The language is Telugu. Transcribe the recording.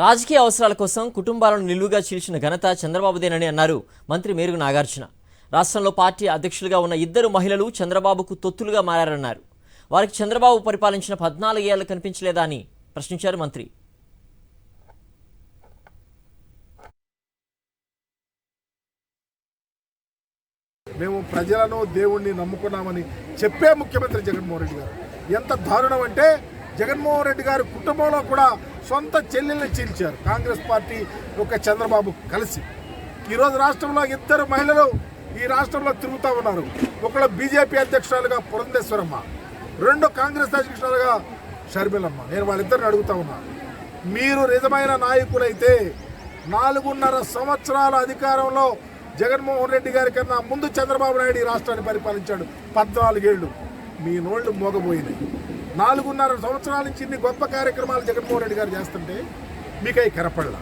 రాజకీయ అవసరాల కోసం కుటుంబాలను నిలువుగా చీల్చిన ఘనత చంద్రబాబుదేనని అన్నారు మంత్రి మేరుగు నాగార్జున. రాష్ట్రంలో పార్టీ అధ్యక్షులుగా ఉన్న ఇద్దరు మహిళలు చంద్రబాబుకు తొత్తులుగా మారారన్నారు. వారికి చంద్రబాబు పరిపాలించిన 14 ఏళ్లు కనిపించలేదా అని ప్రశ్నించారు మంత్రి. మేము ప్రజలను దేవుణ్ణి నమ్ముకున్నామని చెప్పే ముఖ్యమంత్రి జగన్మోహన్ రెడ్డి గారు. ఎంత దారుణం అంటే జగన్మోహన్ రెడ్డి గారి కుటుంబంలో కూడా సొంత చెల్లెల్ని చీల్చారు కాంగ్రెస్ పార్టీ ఒక చంద్రబాబు కలిసి. ఈరోజు రాష్ట్రంలో ఇద్దరు మహిళలు ఈ రాష్ట్రంలో తిరుగుతూ ఉన్నారు. ఒకళ్ళు బీజేపీ అధ్యక్షురాలుగా పురంధేశ్వరమ్మ, రెండు కాంగ్రెస్ అధ్యక్షురాలుగా షర్మిలమ్మ. నేను వాళ్ళిద్దరిని అడుగుతా ఉన్నా, మీరు నిజమైన నాయకులైతే 4.5 సంవత్సరాల అధికారంలో జగన్మోహన్ రెడ్డి గారి కన్నా ముందు చంద్రబాబు నాయుడు ఈ రాష్ట్రాన్ని పరిపాలించాడు 14 ఏళ్ళు. మీ నోళ్లు మోగబోయినాయి. 4.5 సంవత్సరాల నుంచి ఇన్ని గొప్ప కార్యక్రమాలు జగన్మోహన్ రెడ్డి గారు చేస్తుంటే మీకు అవి కనపడలా.